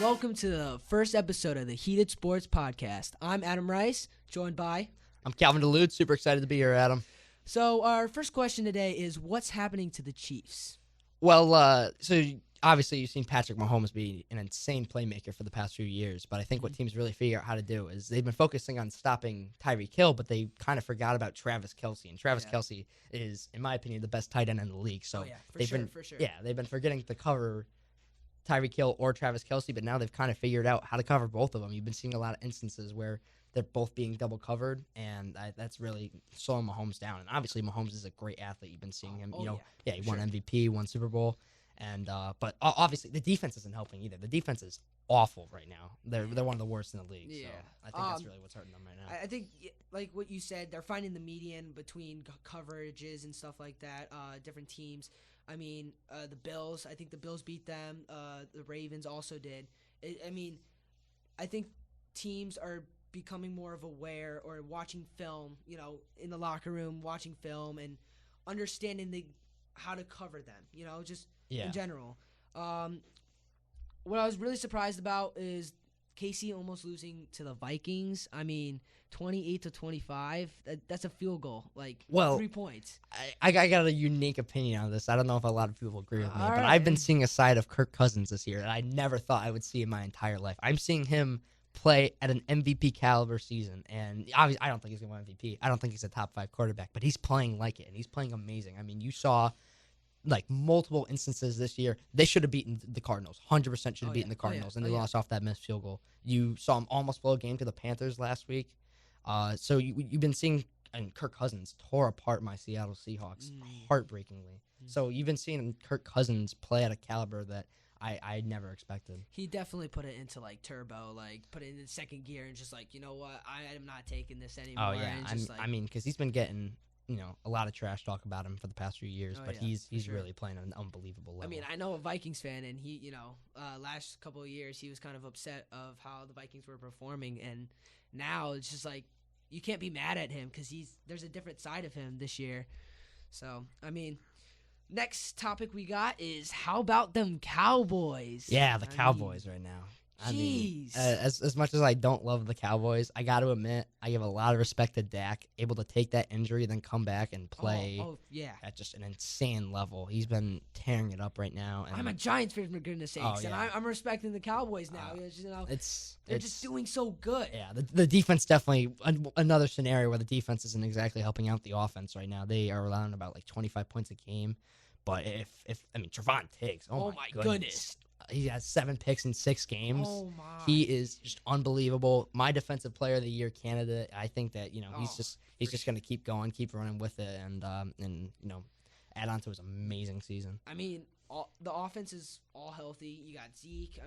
welcome to the first episode of the Heated Sports Podcast. I'm Adam Rice, joined by... I'm Calvin DeLude. Super excited to be here, Adam. So our first question today is, what's happening to the Chiefs? Well, so obviously you've seen Patrick Mahomes be an insane playmaker for the past few years, but I think what teams really figure out how to do is they've been focusing on stopping Tyreek Hill, but they kind of forgot about Travis Kelce. And Travis Kelce is, in my opinion, the best tight end in the league. So for sure. Yeah, they've been forgetting to cover Tyreek Hill or Travis Kelce, but now they've kind of figured out how to cover both of them. You've been seeing a lot of instances where they're both being double covered, and that's really slowing Mahomes down. And obviously, Mahomes is a great athlete. You've been seeing him. He won MVP, won Super Bowl, and but obviously the defense isn't helping either. The defense is awful right now. They're one of the worst in the league. Yeah, so I think that's really what's hurting them right now. I think, like what you said, they're finding the median between coverages and stuff like that. Different teams. I mean, the Bills. I think the Bills beat them. The Ravens also did. I think teams are becoming more of aware or watching film, in the locker room, watching film and understanding how to cover them, in general. What I was really surprised about is KC almost losing to the Vikings. 28-25. That's a field goal, 3 points. I got a unique opinion on this. I don't know if a lot of people agree with me, but right, I've been seeing a side of Kirk Cousins this year that I never thought I would see in my entire life. I'm seeing him play at an MVP caliber season, and obviously I don't think he's going to win MVP. I don't think he's a top 5 quarterback, but he's playing like it, and he's playing amazing. You saw multiple instances this year. They should have beaten the Cardinals. 100% should have beaten the Cardinals, and they lost off that missed field goal. You saw him almost blow a game to the Panthers last week. So you've been seeing, and Kirk Cousins tore apart my Seattle Seahawks heartbreakingly. So you've been seeing Kirk Cousins play at a caliber that I never expected. He definitely put it into turbo, put it in second gear and just you know what, I am not taking this anymore. Oh yeah, because he's been getting a lot of trash talk about him for the past few years, but he's really playing at an unbelievable level. I know a Vikings fan, and he last couple of years he was kind of upset of how the Vikings were performing, and now it's just you can't be mad at him because there's a different side of him this year. So next topic we got is, how about them Cowboys? Yeah, the Cowboys right now. Jeez. As much as I don't love the Cowboys, I got to admit, I give a lot of respect to Dak, able to take that injury, then come back and play at just an insane level. He's been tearing it up right now. And I'm a Giants fan, for goodness sakes, and I'm respecting the Cowboys now. They're just doing so good. Yeah, the defense definitely, another scenario where the defense isn't exactly helping out the offense right now. They are allowing about 25 points a game. But Trevon Diggs, oh my goodness. He has 7 picks in 6 games. Oh my! He is just unbelievable. My defensive player of the year candidate. I think that he's just going to keep going, keep running with it, and add on to his amazing season. The offense is all healthy. You got Zeke.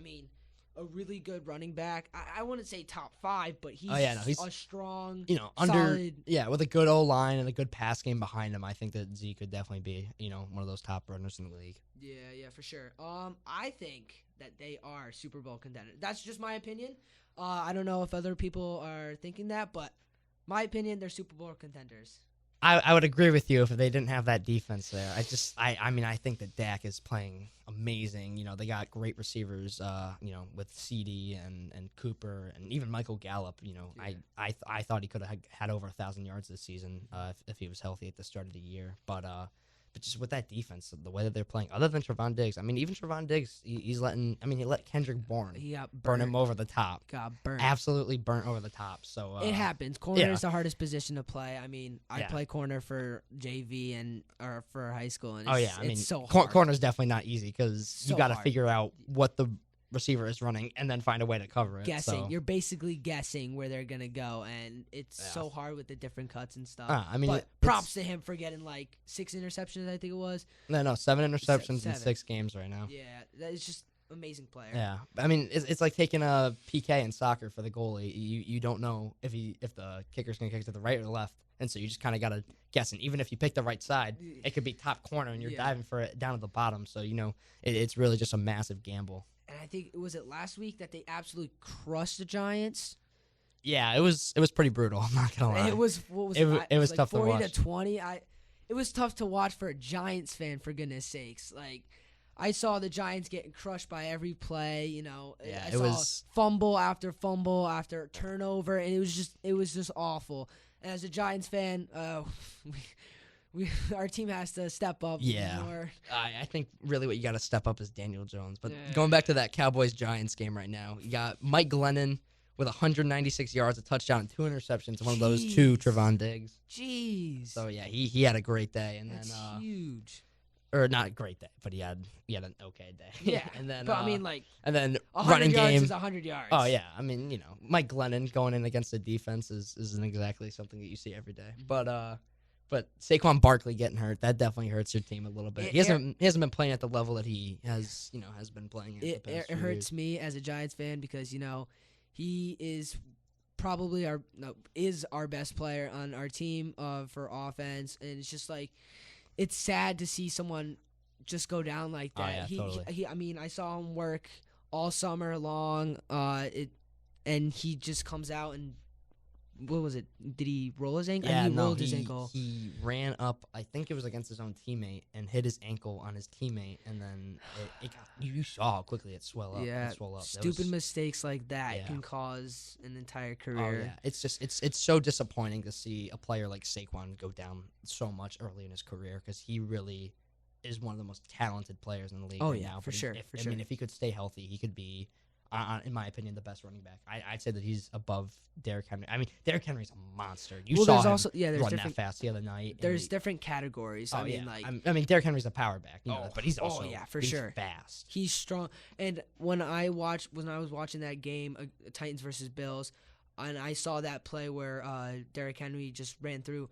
A really good running back. I wouldn't say top 5, but he's a strong, solid. With a good O-line and a good pass game behind him, I think that Zeke could definitely be, one of those top runners in the league. Yeah, for sure. I think that they are Super Bowl contenders. That's just my opinion. I don't know if other people are thinking that, but my opinion, they're Super Bowl contenders. I would agree with you if they didn't have that defense there. I think that Dak is playing amazing. They got great receivers, with CD and Cooper and even Michael Gallup. I thought he could have had over 1,000 yards this season if he was healthy at the start of the year. But just with that defense, the way that they're playing, other than Trevon Diggs, even Trevon Diggs, he let Kendrick Bourne burn him over the top. Got burnt. Absolutely burnt over the top. So it happens. Corner is the hardest position to play. I play corner for JV or for high school, and it's so hard. Corner's definitely not easy because you got to figure out what the receiver is running and then find a way to cover it. Guessing. You're basically guessing where they're gonna go, and it's so hard with the different cuts and stuff. But props to him for getting 6 interceptions, I think it was. No, 7 interceptions in 6 games right now. Yeah, that is just amazing player. Yeah, it's like taking a PK in soccer for the goalie. You don't know if the kicker's gonna kick to the right or the left, and so you just kind of gotta guess. And even if you pick the right side, it could be top corner, and you're diving for it down at the bottom. So it's really just a massive gamble. And I think was it last week that they absolutely crushed the Giants. Yeah, it was pretty brutal. I'm not gonna lie. It was tough to watch. 40-20. It was tough to watch for a Giants fan, for goodness sakes. I saw the Giants getting crushed by every play. You know, Yeah, I it saw was. fumble after turnover, and it was just awful. And as a Giants fan, our team has to step up Yeah. more. I think really what you got to step up is Daniel Jones. But Yeah. going back to that Cowboys-Giants game right now, you got Mike Glennon with 196 yards, a touchdown, and 2 interceptions. One of those 2, Trevon Diggs. Jeez. So, yeah, he had a great day. And That's then, huge. Or not a great day, but he had an okay day. Yeah. And then, but I mean, like, and then 100 running yards game is 100 yards. Oh yeah, I mean Mike Glennon going in against the defense isn't exactly something that you see every day. But Saquon Barkley getting hurt, that definitely hurts your team a little bit. He hasn't been playing at the level that he has been playing at. It hurts me as a Giants fan because he is probably our best player on our team for offense, and it's just like it's sad to see someone just go down like that. Oh, yeah, totally. I mean, I saw him work all summer long. And he just comes out and what was it? Did he roll his ankle? Yeah, he rolled his ankle. He ran up. I think it was against his own teammate and hit his ankle on his teammate, and then you saw how quickly it swelled up. Yeah, it swelled up. Stupid mistakes like that can cause an entire career. Oh yeah, it's just it's so disappointing to see a player like Saquon go down so much early in his career because he really is one of the most talented players in the league right now. For sure. I mean, if he could stay healthy, he could be, in my opinion, the best running back. I'd say that he's above Derrick Henry. I mean, Derrick Henry's a monster. You saw him run that fast the other night. There's different categories. I mean, Derrick Henry's a power back, but he's also he's fast. He's strong. And when I was watching that game, Titans versus Bills, and I saw that play where Derrick Henry just ran through,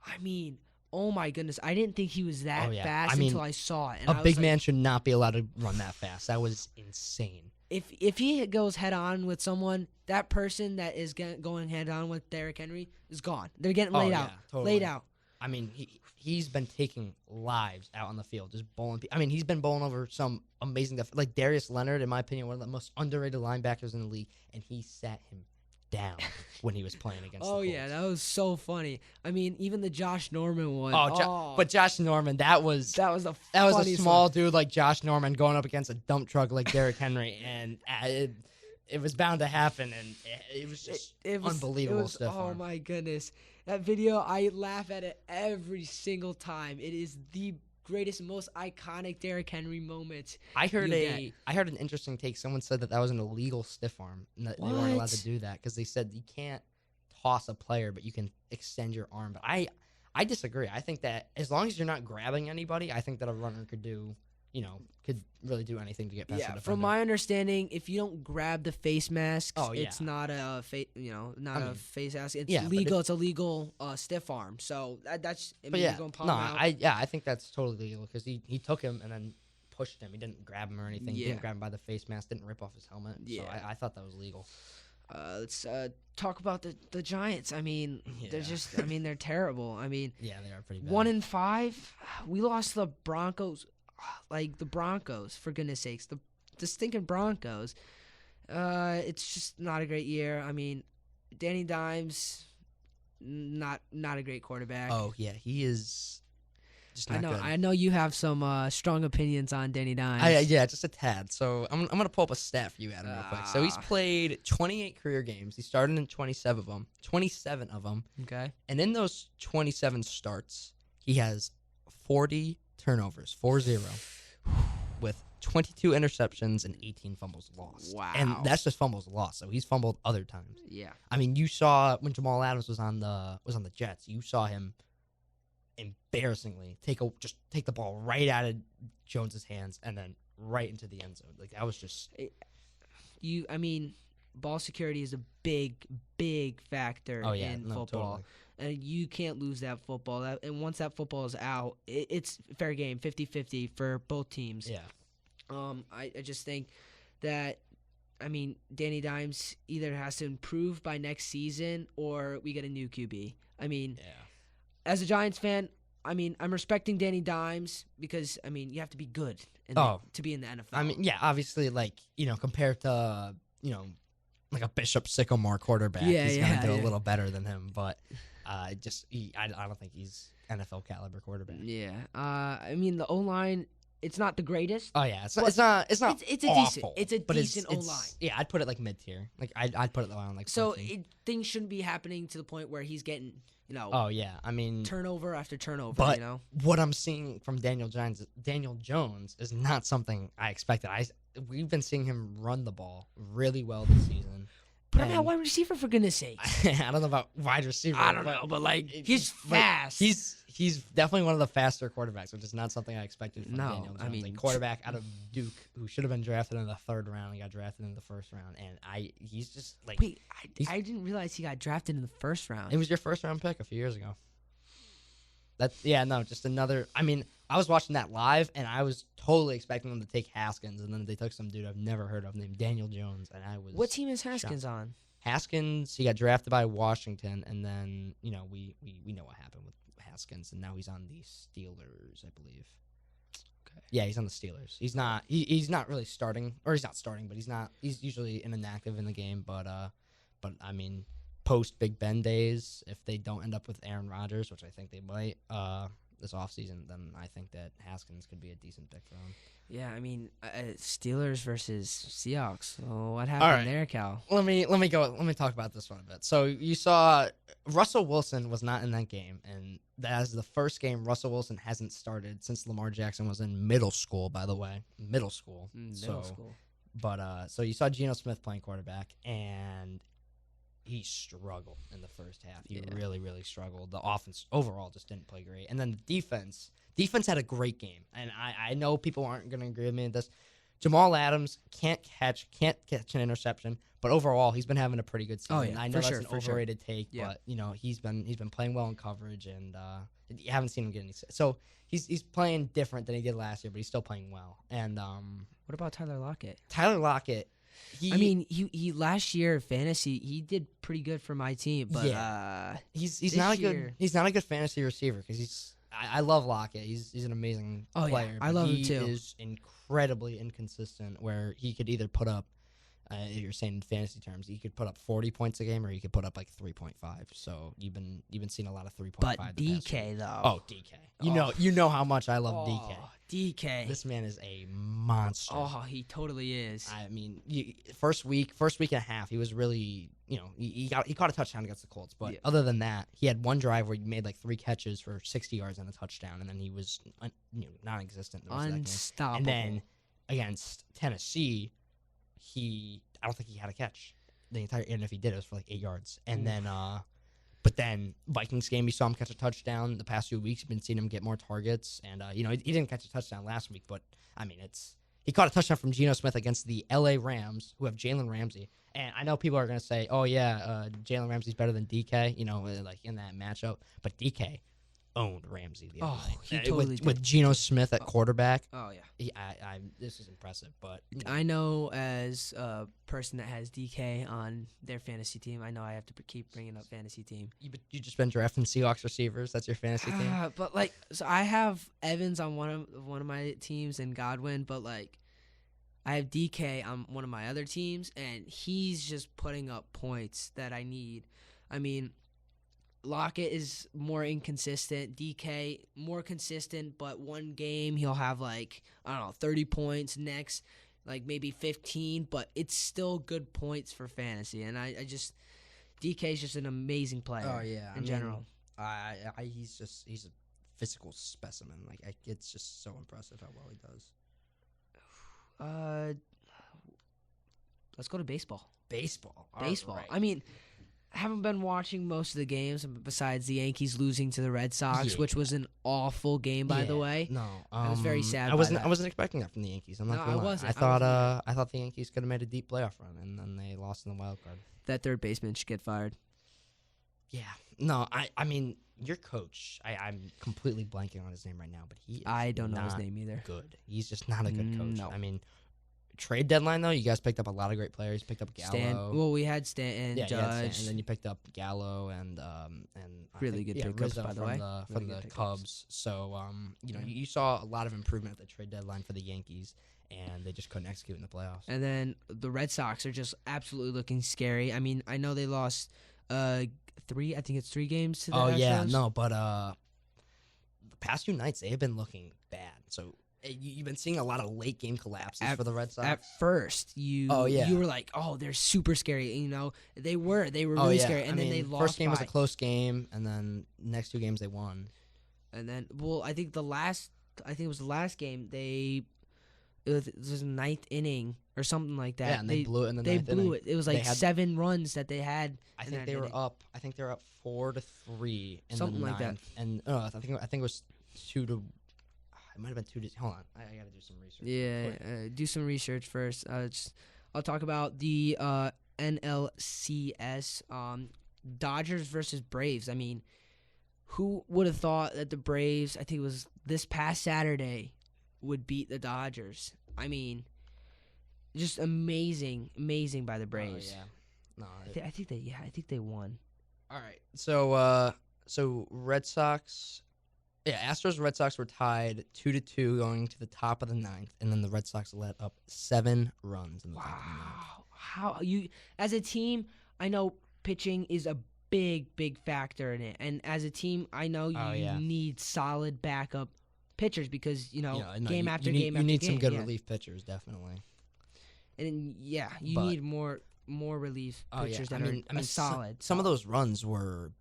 I mean, oh my goodness! I didn't think he was that fast until I saw it. And a big man should not be allowed to run that fast. That was insane. If he goes head on with someone, that person that is going head on with Derrick Henry is gone. They're getting laid out. Totally. Laid out. I mean, he's been taking lives out on the field, just bowling. I mean, he's been bowling over some amazing stuff. Like Darius Leonard, in my opinion, one of the most underrated linebackers in the league, and he sat him down when he was playing against the Colts. Yeah, that was so funny. I mean, even the Josh Norman one. But Josh Norman, that was a small dude like Josh Norman going up against a dump truck like Derrick Henry, and it was bound to happen, and it was just unbelievable stuff. Oh my goodness, that video! I laugh at it every single time. It is the greatest, most iconic Derrick Henry moment. I heard an interesting take. Someone said that was an illegal stiff arm. And that they weren't allowed to do that because they said you can't toss a player, but you can extend your arm. But I disagree. I think that as long as you're not grabbing anybody, I think that a runner could really do anything to get past the defender. From my understanding, if you don't grab the face masks, it's not a face mask. It's legal. It's a legal stiff arm. So that's. I think that's totally legal because he took him and then pushed him. He didn't grab him or anything. He didn't grab him by the face mask. Didn't rip off his helmet. Yeah. So I thought that was legal. Let's talk about the Giants. I mean, they're terrible. I mean, they are pretty bad. 1-5. We lost to the Broncos. Like the Broncos, for goodness sakes, the stinking Broncos. It's just not a great year. I mean, Danny Dimes, not a great quarterback. Oh yeah, he is. Just not good. I know you have some strong opinions on Danny Dimes. Just a tad. So I'm gonna pull up a stat for you, Adam, real quick. So he's played 28 career games. He started in 27 of them. Okay. And in those 27 starts, he has 40 turnovers, 40, with 22 interceptions and 18 fumbles lost. Wow. And that's just fumbles lost. So he's fumbled other times. Yeah. I mean, you saw when Jamal Adams was on the Jets, you saw him embarrassingly take the ball right out of Jones's hands and then right into the end zone. Like that was just ball security is a big factor in football. Totally. And you can't lose that football. And once that football is out, it's fair game, 50-50 for both teams. Yeah. I just think that, Danny Dimes either has to improve by next season or we get a new QB. As a Giants fan, I'm respecting Danny Dimes because, you have to be good to be in the NFL. Obviously, compared to, like a Bishop Sycamore quarterback, he's going to do a little better than him, but... I don't think he's NFL caliber quarterback. Yeah. The O-line It's not the greatest. Oh yeah, it's But not it's a decent. awful, It's a but decent O-line. Yeah, I'd put it like mid tier. Like I'd put it around like So 14. things shouldn't be happening to the point where he's getting, Oh yeah, I mean, turnover after turnover. but what I'm seeing from Daniel Jones is not something I expected. We've been seeing him run the ball really well this season. Put him at wide receiver, for goodness sake. I don't know about wide receiver. I don't know, but like he's fast. He's definitely one of the faster quarterbacks, which is not something I expected from Daniel Jones. I mean, a quarterback out of Duke who should have been drafted in the 3rd round and got drafted in the 1st round, and he's just like. Wait, I didn't realize he got drafted in the 1st round. It was your 1st round pick a few years ago. Just another. I mean, I was watching that live, and I was totally expecting them to take Haskins, and then they took some dude I've never heard of named Daniel Jones, and I was. What team is Haskins shocked. on? Haskins, he got drafted by Washington, and then we know what happened with Haskins, and now he's on the Steelers, I believe. Okay. Yeah, he's on the Steelers. He's not really starting, or he's not starting, but he's usually inactive in the game. But I mean, post Big Ben days, if they don't end up with Aaron Rodgers, which I think they might, this offseason, then I think that Haskins could be a decent pick for him. Yeah, I mean, Steelers versus Seahawks. Oh, what happened there, Cal? Let me talk about this one a bit. So you saw Russell Wilson was not in that game, and that is the first game Russell Wilson hasn't started since Lamar Jackson was in middle school. By the way, middle school. Middle school. But so you saw Geno Smith playing quarterback, and he struggled in the first half. He really, really struggled. The offense overall just didn't play great. And then the defense had a great game. And I know people aren't going to agree with me on this. Jamal Adams can't catch an interception, but overall he's been having a pretty good season. Oh, yeah, I know that's an overrated take, but he's been playing well in coverage, and you haven't seen him get any. So he's playing different than he did last year, but he's still playing well. And what about Tyler Lockett? Tyler Lockett. He last year fantasy he did pretty good for my team, but he's not a good fantasy receiver because I love Lockett. He's an amazing player. Yeah, I love him too. He is incredibly inconsistent, where he could either put up, if you're saying in fantasy terms, he could put up 40 points a game, or he could put up like 3.5. So you've been seeing a lot of 3.5. But DK though. Oh, DK. You know how much I love DK. DK. This man is a monster. Oh, he totally is. I mean, first week and a half, he was really, he caught a touchdown against the Colts. But other than that, he had one drive where he made like 3 catches for 60 yards and a touchdown, and then he was non-existent. Unstoppable. And then against Tennessee, I don't think he had a catch the entire. And if he did, it was for like 8 yards. And then, but then Vikings game, you saw him catch a touchdown. The past few weeks, you've been seeing him get more targets, and he didn't catch a touchdown last week, but I mean, he caught a touchdown from Geno Smith against the L.A. Rams, who have Jalen Ramsey. And I know people are going to say, oh, yeah, Jalen Ramsey's better than DK, like in that matchup. But DK owned Ramsey the other night. He totally did. With Geno Smith at quarterback. Oh, yeah. This is impressive. But I know as a person that has DK on their fantasy team, I know I have to keep bringing up fantasy team. You just been drafting Seahawks receivers. That's your fantasy team? But, so I have Evans on one of my teams and Godwin, but, I have DK on one of my other teams, and he's just putting up points that I need. I mean, Lockett is more inconsistent. DK, more consistent, but one game he'll have 30 points. Next, maybe 15, but it's still good points for fantasy. And DK is just an amazing player. Oh, yeah. In general. He's a physical specimen. It's just so impressive how well he does. Let's go to baseball. Baseball. Baseball. Right. I mean, I haven't been watching most of the games besides the Yankees losing to the Red Sox, which was an awful game, by the way. No, I was very sad. I wasn't expecting that from the Yankees. I'm not gonna lie. I wasn't. I thought the Yankees could have made a deep playoff run, and then they lost in the wild card. That third baseman should get fired. Yeah. No, I mean, your coach, I'm completely blanking on his name right now, but I don't know his name either. Good. He's just not a good coach. No. I mean, trade deadline, though, you guys picked up a lot of great players. You picked up Gallo. We had Stanton, Judge. And then you picked up Gallo and really good pickups, by the way. From the Cubs. So, you saw a lot of improvement at the trade deadline for the Yankees, and they just couldn't execute in the playoffs. And then the Red Sox are just absolutely looking scary. I mean, I know they lost 3 games to the Astros. No, but the past few nights, they've been looking bad. So You've been seeing a lot of late game collapses for the Red Sox. At first, you were like, oh, they're super scary. You know, they were really scary, and then they lost. First game was a close game, and then next 2 games they won. And then, I think it was the last game it was the 9th inning or something like that. Yeah, and they blew it in the 9th inning. They blew it. It was like 7 runs that they had. I think they were up 4-3 in something the like that. And I think it was 2 to. It might have been 2 to. Hold on, I gotta do some research. Yeah, do some research first. I'll talk about the NLCS Dodgers versus Braves. I mean, who would have thought that the Braves? I think it was this past Saturday would beat the Dodgers. I mean, just amazing by the Braves. Oh, yeah. No, I think they won. All right. So Red Sox, Astros and Red Sox were tied 2-2 going to the top of the 9th, and then the Red Sox let up 7 runs in the top of the 9th. How you as a team? I know pitching is a big factor in it, and as a team, I know you need solid backup pitchers because game after game you need some good relief pitchers, definitely. And you need more relief pitchers that are solid. Some of those runs were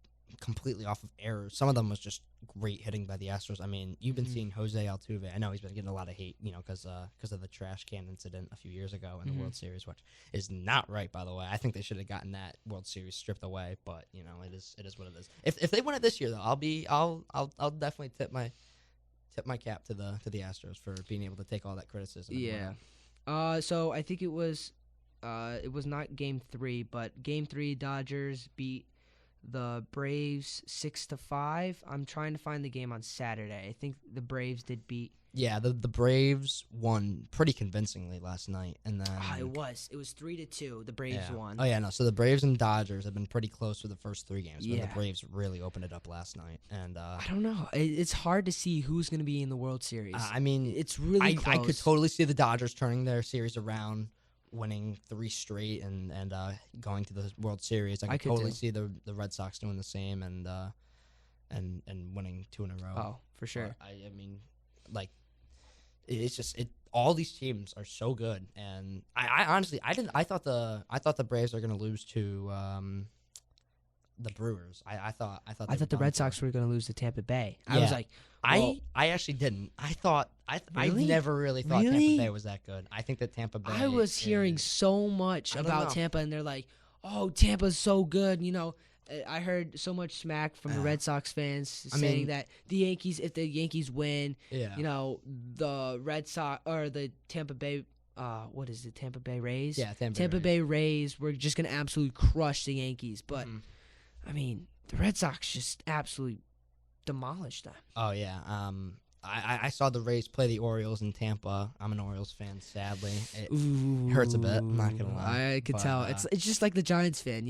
completely off of errors. Some of them was just great hitting by the Astros. I mean, you've been seeing Jose Altuve. I know he's been getting a lot of hate, because of the trash can incident a few years ago in the World Series, which is not right, by the way. I think they should have gotten that World Series stripped away, but it is what it is. If they win it this year, though, I'll definitely tip my cap to the Astros for being able to take all that criticism. Yeah. So I think it was not Game 3, but Game 3 Dodgers beat the Braves 6-5. I'm trying to find the game on Saturday. I think the Braves did beat. Yeah, the Braves won pretty convincingly last night, and then it was 3-2. The Braves won. Oh yeah, no. So the Braves and Dodgers have been pretty close for the first 3 games, but the Braves really opened it up last night, and I don't know. It's hard to see who's going to be in the World Series. I mean, it's really close. I could totally see the Dodgers turning their series around, winning 3 straight, and going to the World Series. I could totally see the Red Sox doing the same and winning 2 in a row. Oh, for sure. But I mean, like, it's just all these teams are so good, and I honestly I thought the Braves were going to lose to the Brewers. I thought the Red Sox were going to lose to Tampa Bay. I was like, I actually didn't. I never really thought Tampa Bay was that good. I think that Tampa Bay. I was hearing so much about Tampa, and they're like, "Oh, Tampa's so good." I heard so much smack from the Red Sox fans saying that the Yankees, if the Yankees win, the Red Sox or the Tampa Bay. What is it? Tampa Bay Rays. Yeah, Tampa Bay Rays were just going to absolutely crush the Yankees, but. I mean, the Red Sox just absolutely demolished them. Oh, yeah. I saw the Rays play the Orioles in Tampa. I'm an Orioles fan, sadly. It hurts a bit, I'm not going to lie. I could tell. It's just like the Giants fan,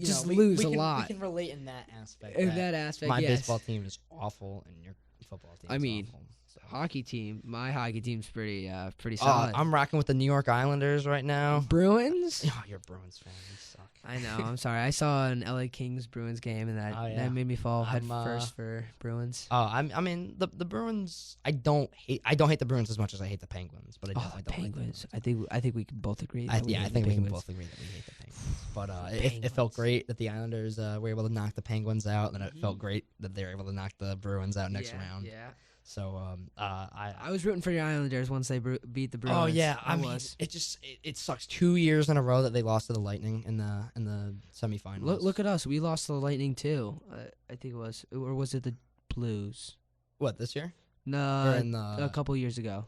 Just we lose a lot. We can relate in that aspect. My baseball team is awful, and your football team is awful. Hockey team. My hockey team's pretty solid. I'm rocking with the New York Islanders right now. Bruins? Oh, you're a Bruins fan. You suck. I know. I'm sorry. I saw an LA Kings Bruins game, and that made me fall head first for Bruins. Oh, I mean the Bruins. I don't hate the Bruins as much as I hate the Penguins, but I definitely don't Penguins. Like the Penguins. I think we can both agree. I think we can both agree that we hate the Penguins. But it felt great that the Islanders were able to knock the Penguins out, and it felt great that they were able to knock the Bruins out next round. Yeah. So I was rooting for the Islanders once they beat the Bruins. Oh yeah, I mean it sucks 2 years in a row that they lost to the Lightning in the semifinals. Look at us, we lost to the Lightning too. I think it was, or was it the Blues? What, this year? No, a couple years ago.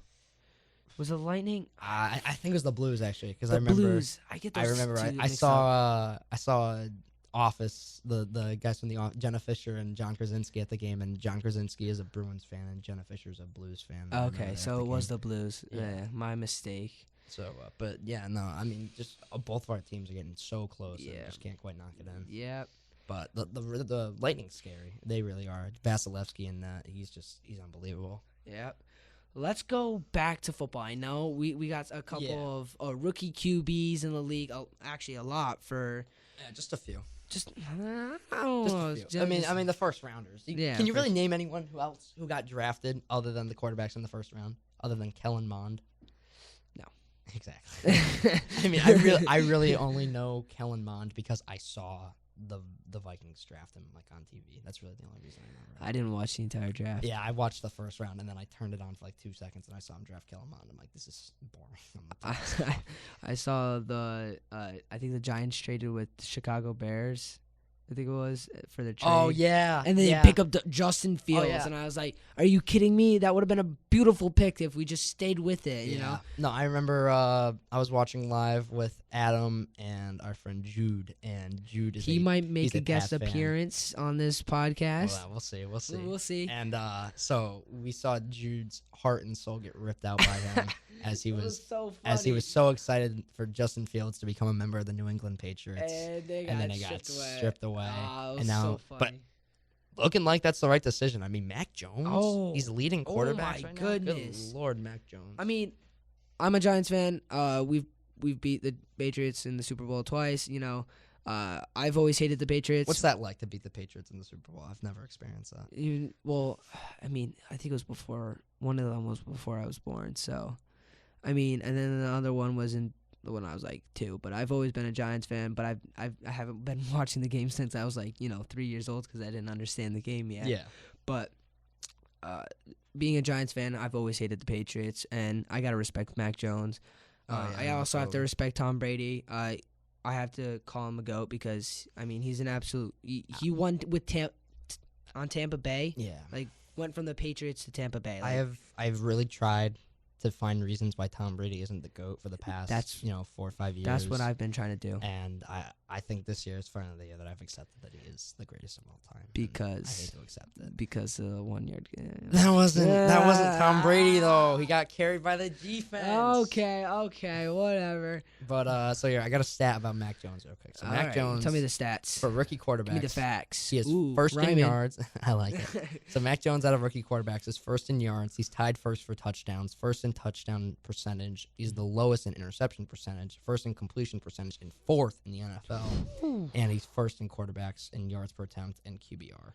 Was it the Lightning? I think it was the Blues actually, because I remember. Blues. I get those. I remember. I saw Office, the guys from the Jenna Fisher and John Krasinski at the game, and John Krasinski is a Bruins fan and Jenna Fisher's a Blues fan. Okay, so it was the Blues. Yeah, my mistake. So, but yeah, no, I mean, just both of our teams are getting so close. Yeah, just can't quite knock it in. Yeah. But the Lightning's scary. They really are. Vasilevsky and he's unbelievable. Yep. Let's go back to football. I know we got a couple of rookie QBs in the league. Actually, a lot for. Yeah, just a few. Just I don't Just know. a few. I mean the first rounders. Yeah, Can you really name anyone who got drafted other than the quarterbacks in the first round, other than Kellen Mond? No. Exactly. I mean, I really only know Kellen Mond because I saw the Vikings draft him like on TV. That's really the only reason I remember. I didn't watch the entire draft. Yeah, I watched the first round and then I turned it on for like 2 seconds and I saw him draft Kellen Mond. I'm like, this is boring. I saw I think the Giants traded with Chicago Bears. I think it was for the trade. Oh yeah, and then yeah. they pick up Justin Fields, yeah. and I was like, "Are you kidding me? That would have been a beautiful pick if we just stayed with it." You know? No, I remember I was watching live with Adam and our friend Jude, and Jude is he might make he's a guest Pats fan. appearance on this podcast. Well, we'll see. We'll see. And so we saw Jude's heart and soul get ripped out by him as he was so excited for Justin Fields to become a member of the New England Patriots, and then it got stripped away. Oh, and now, so funny. But looking like that's the right decision. I mean, Mac Jones, he's leading quarterbacks my right goodness. now. Good Lord, Mac Jones. I mean, I'm a Giants fan. We've beat the Patriots in the Super Bowl twice. You know, I've always hated the Patriots. What's that like to beat the Patriots in the Super Bowl? I've never experienced that. I mean, I think it was before one of them was before I was born. So, I mean, and then the other one was when I was like 2. But I've always been a Giants fan. But I haven't been watching the game since I was like 3 years old because I didn't understand the game yet. Yeah. But being a Giants fan, I've always hated the Patriots, and I gotta respect Mac Jones. I also have to respect Tom Brady. I have to call him a GOAT because I mean he's an absolute. He won with on Tampa Bay. Yeah. Like went from the Patriots to Tampa Bay. Like, I've really tried to find reasons why Tom Brady isn't the GOAT for the past 4 or 5 years. That's what I've been trying to do. And I think this year is finally the year that I've accepted that he is the greatest of all time. Because I hate to accept it. Because of the 1 yard. That wasn't Tom Brady though. He got carried by the defense. Okay, whatever. But so yeah, I got a stat about Mac Jones real quick. So Mac Jones, tell me the stats for rookie quarterbacks. Give me the facts. He is first in yards. I like it. So Mac Jones out of rookie quarterbacks is first in yards. He's tied first for touchdowns, first in touchdown percentage. He's the lowest in interception percentage, first in completion percentage, and fourth in the NFL. And he's first in quarterbacks in yards per attempt and QBR.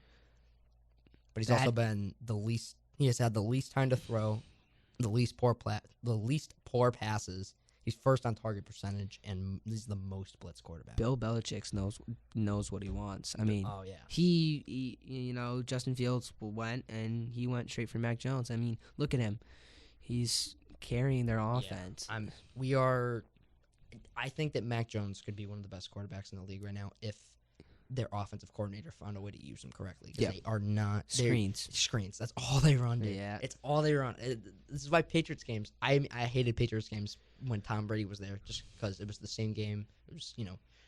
But he's also been the least. He has had the least time to throw, the least poor passes. He's first on target percentage, and he's the most blitz quarterback. Bill Belichick knows what he wants. I mean, oh yeah, he Justin Fields went and he went straight for Mac Jones. I mean, look at him. He's carrying their offense. I think that Mac Jones could be one of the best quarterbacks in the league right now if their offensive coordinator found a way to use them correctly. Yeah. They are not screens. That's all they run. Dude. Yeah, it's all they run. This is why Patriots games. I hated Patriots games when Tom Brady was there, just because it was the same game. It was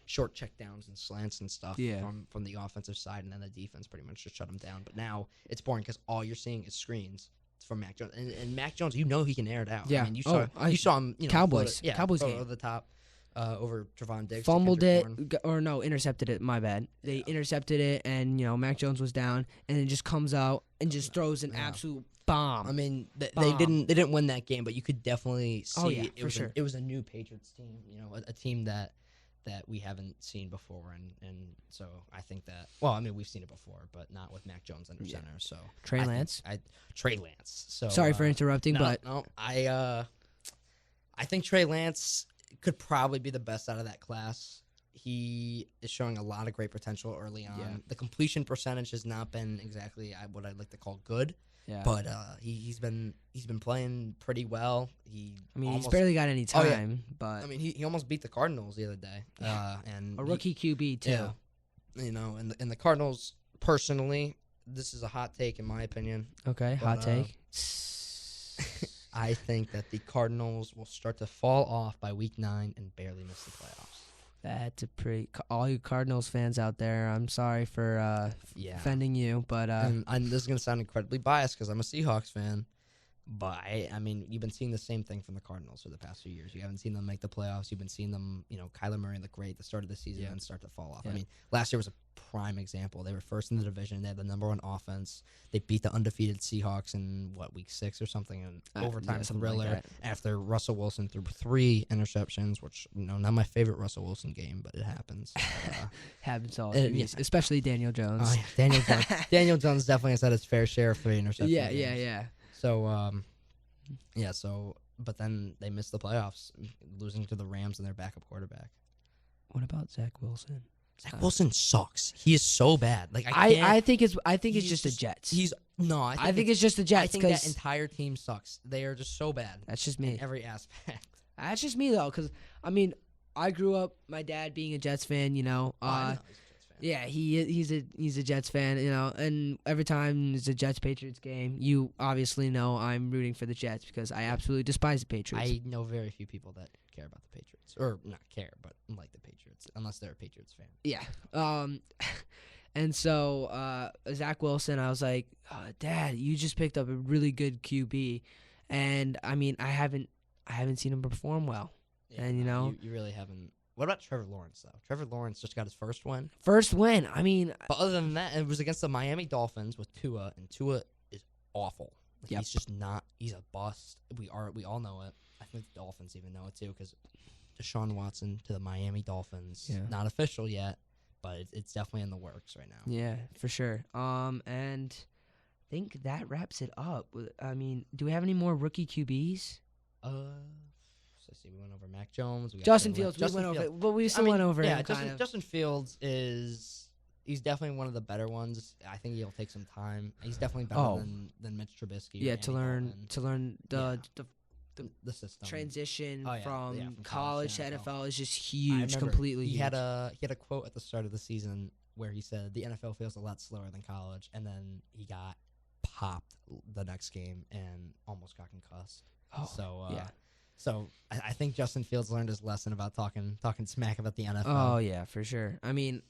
short checkdowns and slants and stuff from the offensive side, and then the defense pretty much just shut them down. But now it's boring because all you're seeing is screens. From Mac Jones and Mac Jones, he can air it out. Yeah, I mean, you saw him. Cowboys, Cowboys game over the top over Trevon Diggs. Fumbled it intercepted it. My bad. They intercepted it, and Mac Jones was down, and it just comes out and just throws an absolute bomb. I mean, they didn't win that game, but you could definitely see it was a new Patriots team. A team that we haven't seen before, and so I think that. Well, I mean, we've seen it before, but not with Mac Jones under center. So Trey Lance. Trey Lance. So sorry for interrupting, I think Trey Lance could probably be the best out of that class. He is showing a lot of great potential early on. Yeah. The completion percentage has not been exactly what I'd like to call good. Yeah. But he's been playing pretty well. He's barely got any time, but I mean he almost beat the Cardinals the other day. And a rookie QB too. Yeah, and the Cardinals, personally, this is a hot take in my opinion. Okay, hot take. I think that the Cardinals will start to fall off by week 9 and barely miss the playoffs. That's all you Cardinals fans out there. I'm sorry for offending you, but and this is gonna sound incredibly biased because I'm a Seahawks fan, But I mean, you've been seeing the same thing from the Cardinals for the past few years. You haven't seen them make the playoffs. You've been seeing them, Kyler Murray look great at the start of the season and start to fall off. Yeah. I mean, last year was a prime example. They were first in the division. They had the #1 offense. They beat the undefeated Seahawks in week 6 or something, an overtime thriller like after Russell Wilson threw 3 interceptions, which not my favorite Russell Wilson game, but it happens. Happens all QBs, especially Daniel Jones. Oh, yeah. Daniel Jones. Daniel Jones definitely has had his fair share of 3 interceptions. Yeah. So, but then they missed the playoffs, losing to the Rams and their backup quarterback. What about Zach Wilson? Zach Wilson sucks. He is so bad. Like I think it's just the Jets. I think it's just the Jets. I think that entire team sucks. They are just so bad. That's just me. In every aspect. That's just me though, because I mean, I grew up my dad being a Jets fan. I know he's a Jets fan. Yeah, he's a Jets fan, and every time there's a Jets-Patriots game, you obviously know I'm rooting for the Jets because I absolutely despise the Patriots. I know very few people that care about the Patriots, or not care, but like the Patriots, unless they're a Patriots fan. Yeah. And so Zach Wilson, I was like, Dad, you just picked up a really good QB, and I mean, I haven't seen him perform well, Yeah, and you really haven't. What about Trevor Lawrence, though? Trevor Lawrence just got his first win. I mean, But other than that, it was against the Miami Dolphins with Tua, and Tua is awful. Yep. He's just not. He's a bust. We all know it. I think the Dolphins even know it too, because Deshaun Watson to the Miami Dolphins. Yeah. Not official yet, but it's definitely in the works right now. yeah, for sure. And I think that wraps it up. I mean, do we have any more rookie QBs? Let's see. We went over Mac Jones. We got Justin Taylor. Fields. We went over it, but we still went over yeah, him. Justin Fields he's definitely one of the better ones. I think he'll take some time. He's definitely better than Mitch Trubisky. Yeah, to learn the system transition from from college to NFL. NFL is just huge, completely. huge. He had a quote at the start of the season where he said the NFL feels a lot slower than college, and then he got popped the next game and almost got concussed. So I think Justin Fields learned his lesson about talking smack about the NFL. Oh yeah, for sure. I mean,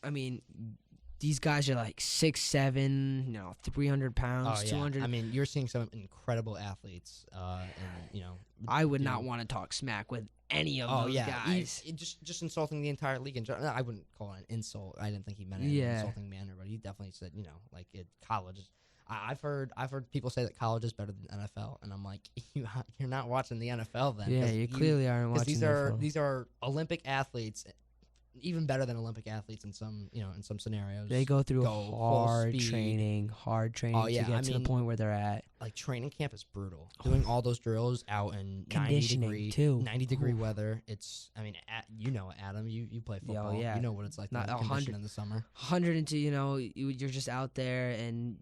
these guys are like 6'7", 300 pounds, 200. I mean, you're seeing some incredible athletes, and I would not want to talk smack with any of those guys. Just insulting the entire league. I wouldn't call it an insult. I didn't think he meant it in an insulting manner, but he definitely said, like at college. I've heard people say that college is better than NFL, and I'm like, you're not watching the NFL then. Yeah, you clearly aren't watching. These are Olympic athletes, even better than Olympic athletes in some scenarios. They go through hard training to get to the point where they're at. Like training camp is brutal. Doing all those drills out in 90 degree weather. It's Adam, you play football. Yeah. You know what it's like to condition in the summer. 102, you're just out there and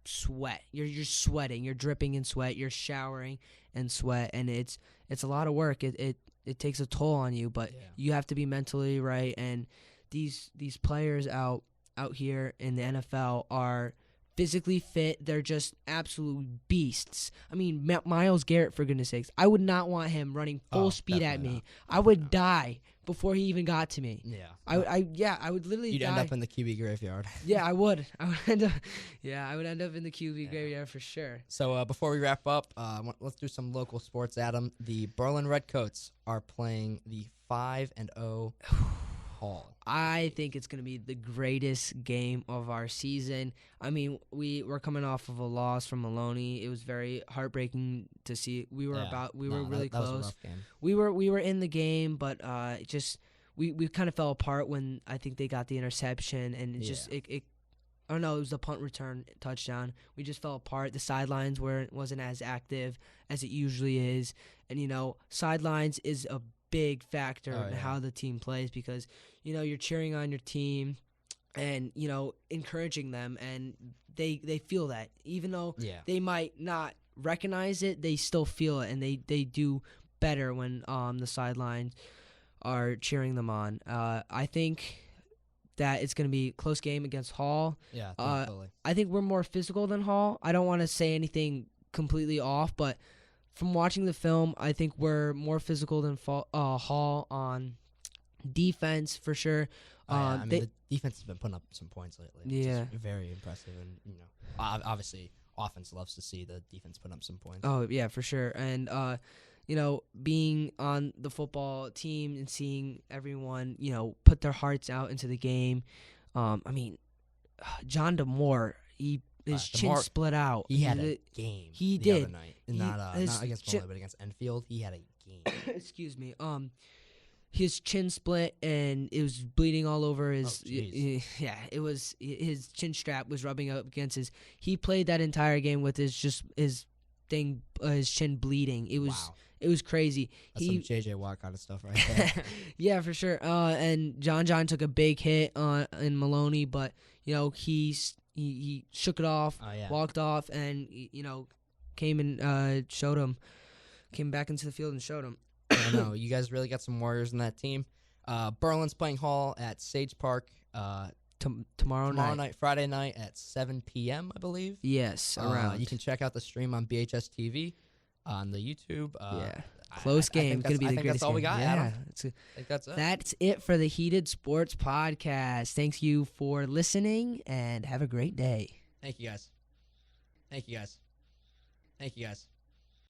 sweat. You're sweating. You're dripping in sweat. You're showering in sweat, and it's a lot of work. It takes a toll on you, but you have to be mentally right. And these players out here in the NFL are physically fit. They're just absolute beasts. I mean, Myles Garrett, for goodness sakes, I would not want him running full speed at me. I would die before he even got to me. Yeah. I would literally You'd die. end up in the QB graveyard. Yeah, I would. I would end up in the QB graveyard for sure. So before we wrap up, let's do some local sports, Adam. The Berlin Redcoats are playing the 5-0 Hall. I think it's going to be the greatest game of our season. I mean, we're coming off of a loss from Maloney. It was very heartbreaking to see. We were really close. That was a rough game. We were in the game, but we kind of fell apart when I think they got the interception, and it I don't know, it was the punt return touchdown. We just fell apart. The sidelines wasn't as active as it usually is, and sidelines is a big factor in how the team plays, because you're cheering on your team and encouraging them, and they feel that, even though they might not recognize it, they still feel it, and they do better when the sidelines are cheering them on. I think that it's going to be a close game against Hall. Yeah, totally. I think we're more physical than Hall. I don't want to say anything completely off, but from watching the film, I think we're more physical than Hall on defense for sure. The defense has been putting up some points lately. Yeah, which is very impressive, and obviously offense loves to see the defense put up some points. Oh yeah, for sure. And being on the football team and seeing everyone, put their hearts out into the game. I mean, John DeMore, his chin DeMore, split out. He had a game. He the did. Other night. Not against Malloy, but against Enfield. He had a game. Excuse me. His chin split and it was bleeding all over his. Yeah, it was his chin strap was rubbing up against his. He played that entire game with his chin bleeding. It was. Wow. It was crazy. That's some JJ Watt kind of stuff right there. Yeah, for sure. And John took a big hit in Maloney, but he shook it off, walked off, and came and showed him. Came back into the field and showed him. I know you guys really got some warriors in that team. Berlin's playing Hall at Sage Park tomorrow night, Friday night at 7 p.m. I believe. Yes, around. You can check out the stream on BHS TV on the YouTube. Close game. Gonna be the greatest that's all we got. Yeah, Adam. I think that's it. That's it for the Heated Sports Podcast. Thanks you for listening, and have a great day. Thank you guys. Thank you guys. Thank you guys.